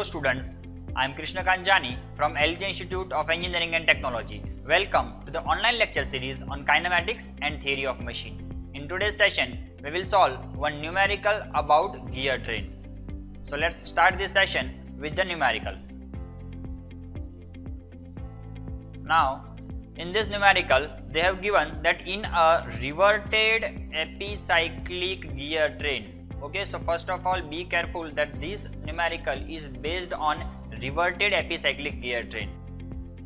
students, I am Krishna Kanjani from LJ Institute of Engineering and Technology. Welcome to the online lecture series on kinematics and theory of machine. In today's session, we will solve one numerical about gear train. So let's start this session with the numerical. Now, in this numerical, they have given that in a reverted epicyclic gear train. Okay, so first of all, be careful that this numerical is based on reverted epicyclic gear train.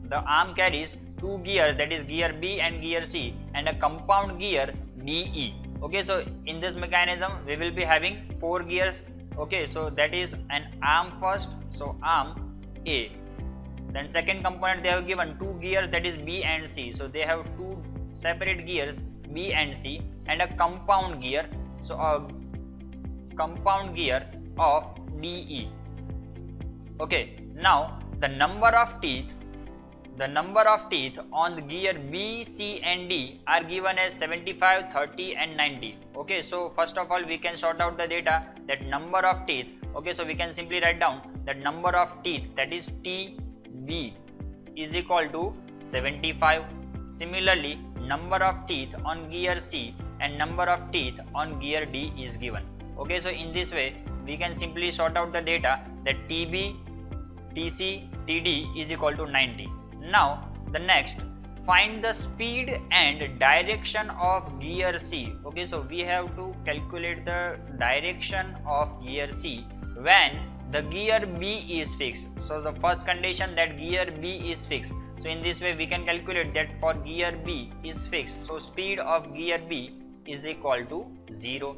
The arm carries two gears, that is gear B and gear C, and a compound gear DE. Okay, so in this mechanism we will be having four gears. Okay, so that is an arm first, so arm A. Then second component they have given two gears, that is B and C. So they have two separate gears B and C and a compound gear. So a compound gear of DE. Okay, now the number of teeth on the gear B, C and D are given as 75, 30 and 90. Okay, so first of all we can sort out the data that number of teeth. Okay, so we can simply write down that number of teeth, that is TB, is equal to 75. Similarly, number of teeth on gear C and number of teeth on gear D is given. Okay, so in this way we can simply sort out the data that TB, TC, TD is equal to 90. Now the next, find the speed and direction of gear C. Okay, so we have to calculate the direction of gear C when the gear B is fixed. So the first condition, that gear B is fixed. So in this way we can calculate that for gear B is fixed, so speed of gear B is equal to 0.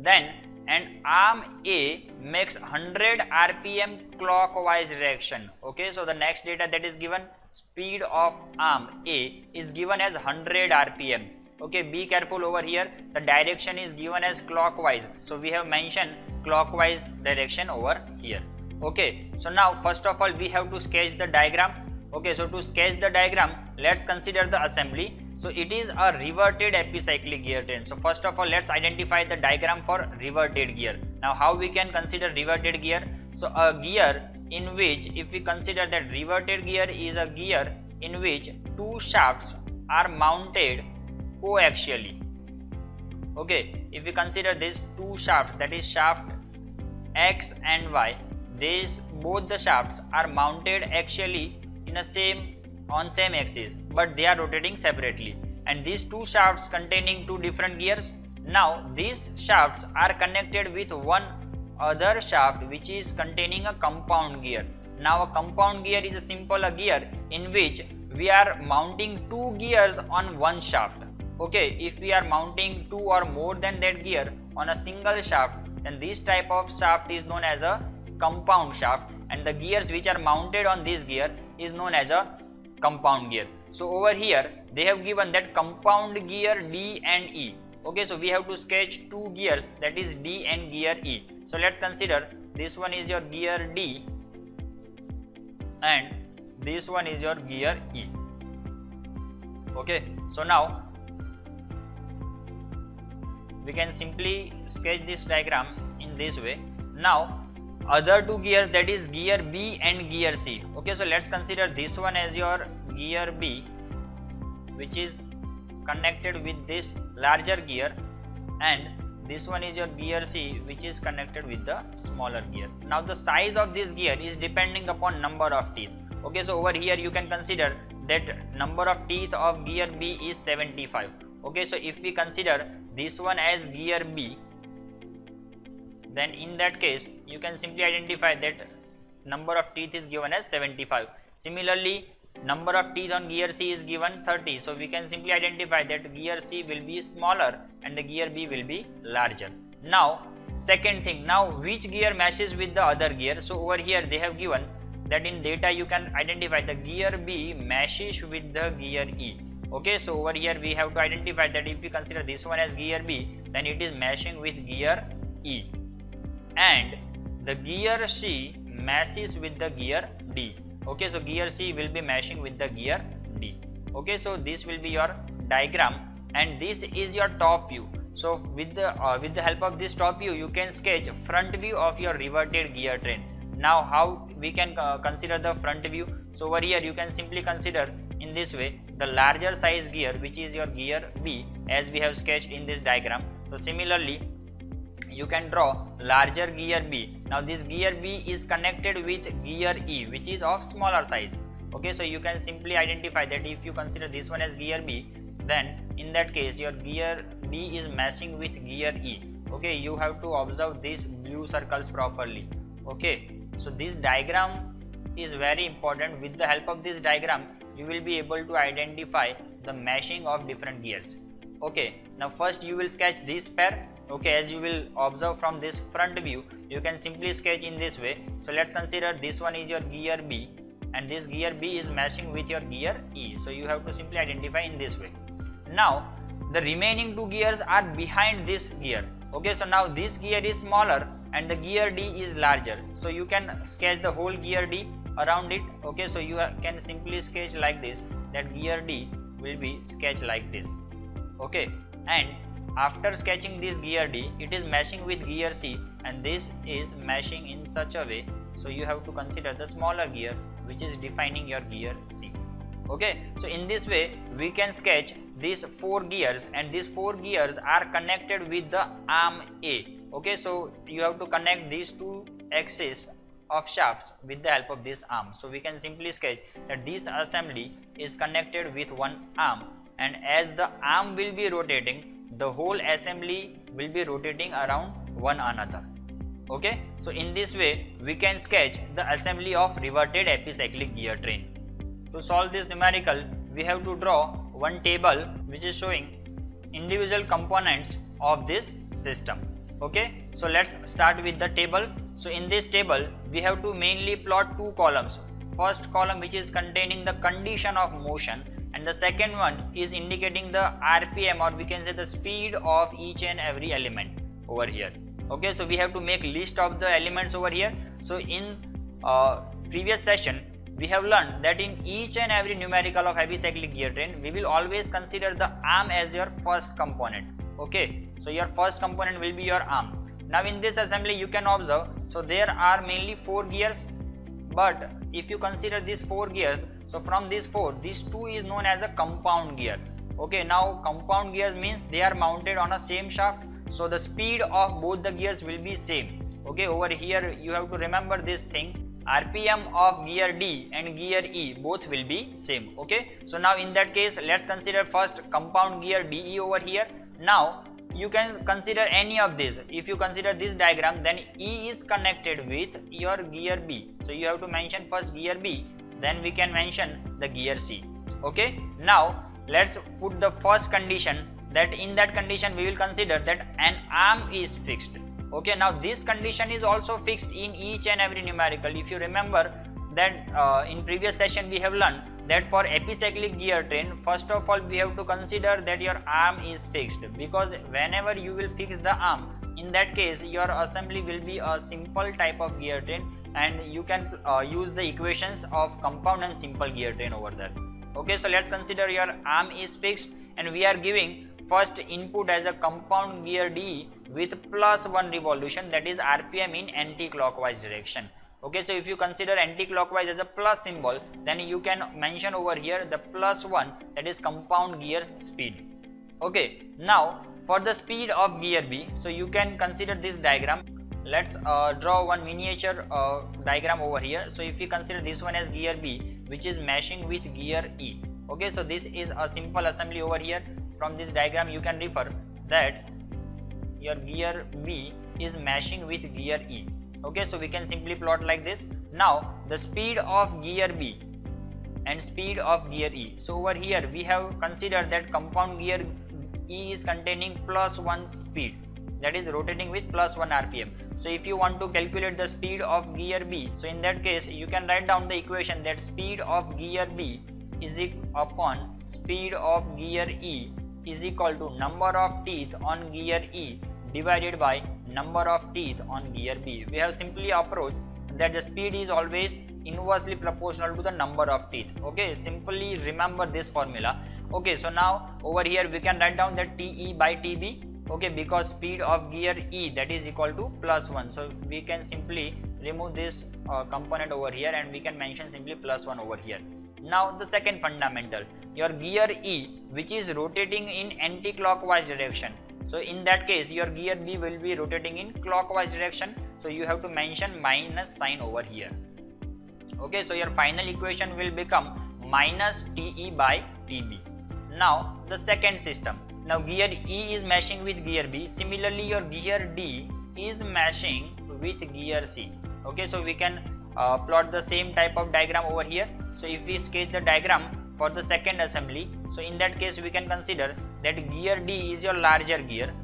Then an arm A makes 100 rpm clockwise direction. Okay, so the next data that is given, speed of arm A is given as 100 rpm. Okay, be careful over here, the direction is given as clockwise, so we have mentioned clockwise direction over here. Okay, so now first of all we have to sketch the diagram. Okay, so to sketch the diagram, let's consider the assembly. So it is a reverted epicyclic gear train. So first of all, let's identify the diagram for reverted gear. Now how we can consider reverted gear? So a gear in which, if we consider that reverted gear is a gear in which two shafts are mounted coaxially. Okay, if we consider these two shafts, that is shaft X and Y, both the shafts are mounted axially in on same axis, but they are rotating separately, and these two shafts containing two different gears. Now these shafts are connected with one other shaft which is containing a compound gear. Now a compound gear is a simple gear in which we are mounting two gears on one shaft. Okay, if we are mounting two or more than that gear on a single shaft, then this type of shaft is known as a compound shaft, and the gears which are mounted on this gear is known as a compound gear. So over here they have given that compound gear D and E. Okay, so we have to sketch two gears, that is D and gear E. So let's consider this one is your gear D and this one is your gear E. Okay, so now we can simply sketch this diagram in this way. Now other two gears, that is gear B and gear C. Okay, so let's consider this one as your gear B, which is connected with this larger gear, and this one is your gear C, which is connected with the smaller gear. Now the size of this gear is depending upon number of teeth. Okay, so over here you can consider that number of teeth of gear B is 75. Okay, so if we consider this one as gear B, then in that case you can simply identify that number of teeth is given as 75. Similarly, number of teeth on gear C is given 30, so we can simply identify that gear C will be smaller and the gear B will be larger. Now second thing, now which gear matches with the other gear? So over here they have given that in data you can identify the gear B matches with the gear E. Okay, so over here we have to identify that if we consider this one as gear B, then it is matching with gear E, and the gear C matches with the gear D. Okay, so gear C will be matching with the gear D. Okay, so this will be your diagram, and this is your top view. So with the help of this top view, you can sketch front view of your reverted gear train. Now how we can consider the front view? So over here you can simply consider in this way the larger size gear, which is your gear B, as we have sketched in this diagram. So similarly you can draw larger gear B. Now this gear B is connected with gear E, which is of smaller size. Okay, so you can simply identify that if you consider this one as gear B, then in that case your gear B is matching with gear E. Okay, you have to observe these blue circles properly. Okay, so this diagram is very important. With the help of this diagram you will be able to identify the meshing of different gears. Okay, now first you will sketch this pair. Okay, as you will observe from this front view, you can simply sketch in this way. So let's consider this one is your gear B and this gear B is matching with your gear E. So you have to simply identify in this way. Now the remaining two gears are behind this gear. Okay, so now this gear is smaller and the gear D is larger. So you can sketch the whole gear D around it. Okay, so you can simply sketch like this, that gear D will be sketched like this. Okay, and after sketching this gear D, it is meshing with gear C and this is meshing in such a way. So you have to consider the smaller gear which is defining your gear C. Okay, so in this way we can sketch these four gears and these four gears are connected with the arm A. Okay, so you have to connect these two axes of shafts with the help of this arm. So we can simply sketch that this assembly is connected with one arm, and as the arm will be rotating, the whole assembly will be rotating around one another. Okay, so in this way we can sketch the assembly of reverted epicyclic gear train. To solve this numerical, we have to draw one table which is showing individual components of this system. Okay, so let's start with the table. So in this table we have to mainly plot two columns. First column which is containing the condition of motion, and the second one is indicating the RPM, or we can say the speed of each and every element over here. Okay, so we have to make list of the elements over here. So in previous session we have learned that in each and every numerical of epicyclic gear train we will always consider the arm as your first component. Okay, so your first component will be your arm. Now in this assembly you can observe, so there are mainly four gears, but if you consider these four gears, so from these four, these two is known as a compound gear. Okay, now compound gears means they are mounted on a same shaft, so the speed of both the gears will be same. Okay, over here you have to remember this thing, RPM of gear D and gear E both will be same. Okay, so now in that case let's consider first compound gear DE over here. Now you can consider any of these. If you consider this diagram, then E is connected with your gear B. So you have to mention first gear B, then we can mention the gear C. Okay, now let's put the first condition, that in that condition we will consider that an arm is fixed. Okay, now this condition is also fixed in each and every numerical. If you remember that in previous session we have learned that for epicyclic gear train, first of all we have to consider that your arm is fixed, because whenever you will fix the arm, in that case your assembly will be a simple type of gear train, and you can use the equations of compound and simple gear train over there. Okay, so let's consider your arm is fixed and we are giving first input as a compound gear D with +1 revolution, that is RPM in anti-clockwise direction. Okay, so if you consider anti-clockwise as a plus symbol, then you can mention over here the +1, that is compound gear's speed. Okay, now for the speed of gear B, so you can consider this diagram. Let's draw one miniature diagram over here. So if you consider this one as gear B, which is meshing with gear E. Okay, so this is a simple assembly over here. From this diagram you can refer that your gear B is meshing with gear E. Okay, so we can simply plot like this. Now the speed of gear B and speed of gear E. So over here we have considered that compound gear E is containing +1 speed, that is rotating with +1 RPM. So if you want to calculate the speed of gear B, so in that case you can write down the equation that speed of gear B is equal upon speed of gear E is equal to number of teeth on gear E divided by number of teeth on gear B. We have simply approached that the speed is always inversely proportional to the number of teeth. Okay, simply remember this formula. Okay, so now over here we can write down that TE by TB. Okay, because speed of gear E, that is equal to +1, so we can simply remove this component over here, and we can mention simply +1 over here. Now the second fundamental, your gear E, which is rotating in anti-clockwise direction. So in that case your gear B will be rotating in clockwise direction, so you have to mention minus sign over here. Okay, so your final equation will become minus TE by TB. Now the second system, now gear E is meshing with gear B, similarly your gear D is meshing with gear C. Okay, so we can plot the same type of diagram over here. So if we sketch the diagram for the second assembly, so in that case we can consider that gear D is your larger gear,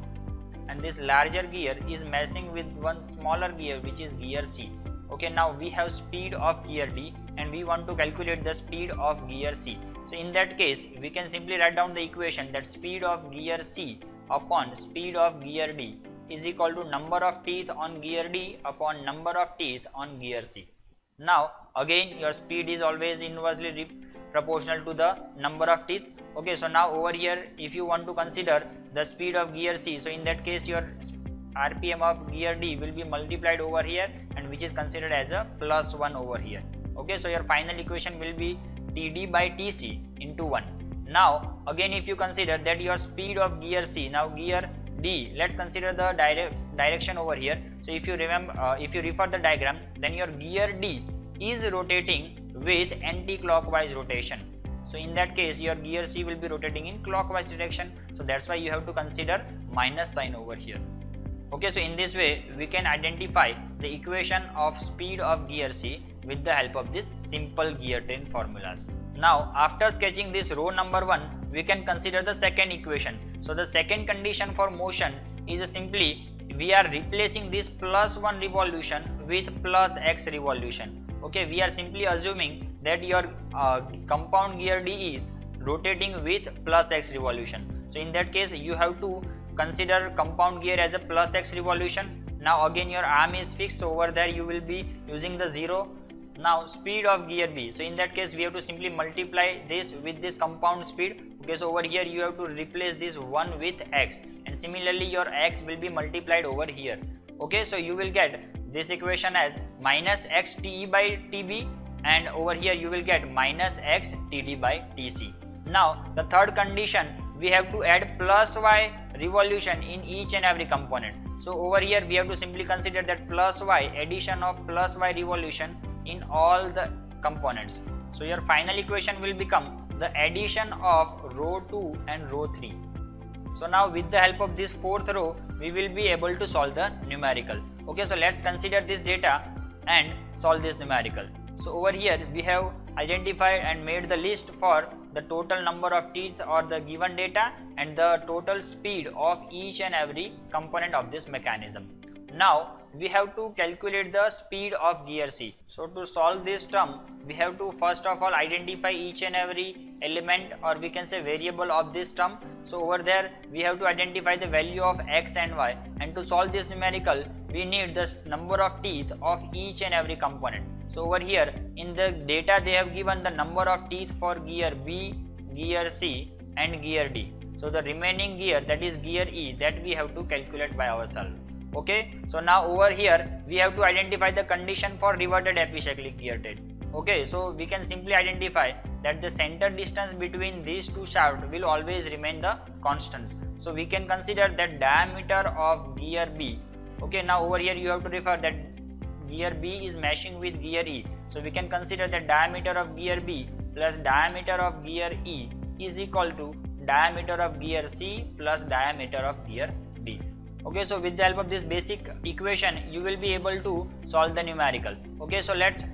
and this larger gear is meshing with one smaller gear which is gear C. Okay, now we have speed of gear D and we want to calculate the speed of gear C. So in that case we can simply write down the equation that speed of gear C upon speed of gear D is equal to number of teeth on gear D upon number of teeth on gear C. Now again your speed is always inversely proportional to the number of teeth. Okay, so now over here if you want to consider the speed of gear C, so in that case your RPM of gear D will be multiplied over here, and which is considered as a +1 over here. Okay, so your final equation will be TD by TC into 1. Now again if you consider that your speed of gear C, now gear D, let's consider the direction over here. So if you remember, if you refer the diagram, then your gear D is rotating with anti-clockwise rotation. So in that case your gear C will be rotating in clockwise direction, so that's why you have to consider minus sign over here. Okay, so in this way we can identify the equation of speed of gear C with the help of this simple gear train formulas. Now after sketching this row number 1, we can consider the second equation. So the second condition for motion is simply we are replacing this +1 revolution with +x revolution. Okay, we are simply assuming that your compound gear D is rotating with +x revolution. So in that case you have to consider compound gear as a +x revolution. Now again your arm is fixed, so over there you will be using the 0. Now speed of gear B, so in that case we have to simply multiply this with this compound speed. Okay, so over here you have to replace this 1 with x, and similarly your x will be multiplied over here. Okay, so you will get this equation as minus x TE by TB, and over here you will get minus x TD by TC. Now the third condition, we have to add +y revolution in each and every component. So over here we have to simply consider that +y, addition of +y revolution in all the components. So your final equation will become the addition of row 2 and row 3. So now with the help of this fourth row we will be able to solve the numerical. Okay, so let's consider this data and solve this numerical. So over here we have identified and made the list for the total number of teeth or the given data and the total speed of each and every component of this mechanism. Now we have to calculate the speed of gear C. So to solve this term, we have to first of all identify each and every element, or we can say variable of this term. So over there we have to identify the value of x and y, and to solve this numerical we need the number of teeth of each and every component. So over here in the data they have given the number of teeth for gear B, gear C and gear D. So the remaining gear, that is gear E, that we have to calculate by ourselves. Okay, so now over here we have to identify the condition for reverted epicyclic gear train. Okay, so we can simply identify that the center distance between these two shafts will always remain the constants. So we can consider that diameter of gear B. Okay, now over here you have to refer that gear B is meshing with gear E. So we can consider that diameter of gear B plus diameter of gear E is equal to diameter of gear C plus diameter of gear D. Okay, so with the help of this basic equation you will be able to solve the numerical. Okay, so let's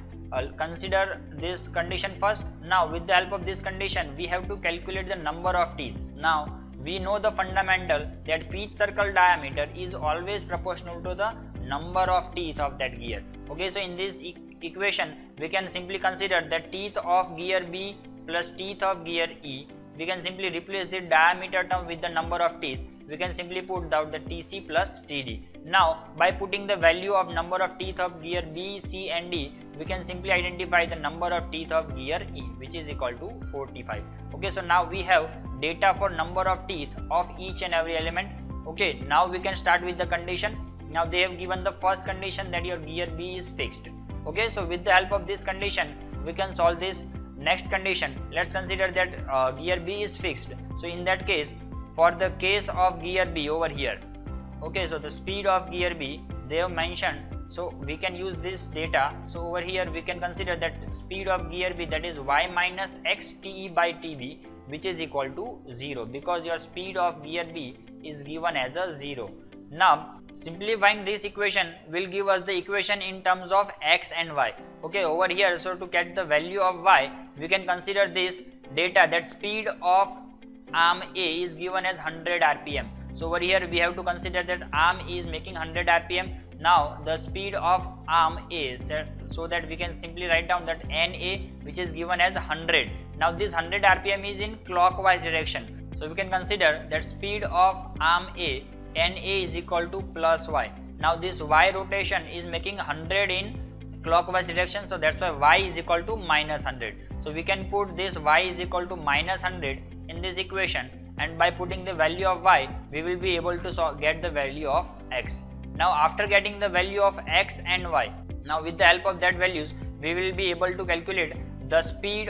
consider this condition first. Now with the help of this condition we have to calculate the number of teeth. Now we know the fundamental that pitch circle diameter is always proportional to the number of teeth of that gear. Okay, so in this equation we can simply consider the teeth of gear B plus teeth of gear E. We can simply replace the diameter term with the number of teeth. We can simply put out the TC plus TD. Now by putting the value of number of teeth of gear B, C and D, we can simply identify the number of teeth of gear E, which is equal to 45. Okay, so now we have data for number of teeth of each and every element. Okay, now we can start with the condition. Now they have given the first condition that your gear B is fixed. Okay, so with the help of this condition we can solve this next condition. Let's consider that gear B is fixed. So in that case, for the case of gear B over here, okay, so the speed of gear B they have mentioned, so we can use this data. So over here we can consider that speed of gear B, that is y minus x te by tb, which is equal to 0, because your speed of gear B is given as a 0. Now simplifying this equation will give us the equation in terms of x and y. Okay, over here, so to get the value of y, we can consider this data that speed of arm A is given as 100 rpm. So over here we have to consider that arm is making 100 rpm. Now the speed of arm A, so that we can simply write down that NA, which is given as 100. Now this 100 rpm is in clockwise direction. So we can consider that speed of arm A, NA, is equal to plus y. Now this y rotation is making 100 in clockwise direction, so that's why y is equal to minus 100. So we can put this y is equal to minus 100 in this equation, and by putting the value of y we will be able to get the value of x. Now after getting the value of x and y, now with the help of that values we will be able to calculate the speed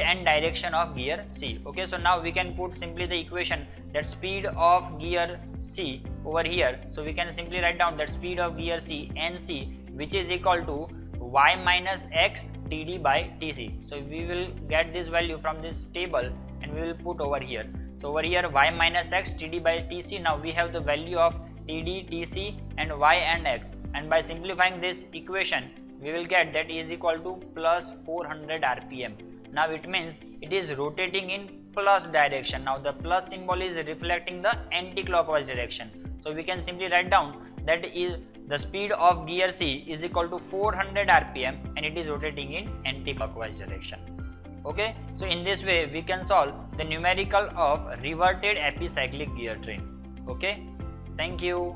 and direction of gear C. Okay, so now we can put simply the equation that speed of gear C over here. So we can simply write down that speed of gear C, NC, which is equal to y minus x td by tc. So we will get this value from this table and we will put over here. So over here y minus x td by tc, now we have the value of td, tc and y and x, and by simplifying this equation we will get that is equal to plus 400 rpm. Now it means it is rotating in plus direction. Now the plus symbol is reflecting the anti-clockwise direction. So we can simply write down that is the speed of gear C is equal to 400 rpm and it is rotating in anti-clockwise direction. Okay, so in this way we can solve the numerical of reverted epicyclic gear train. Okay, thank you.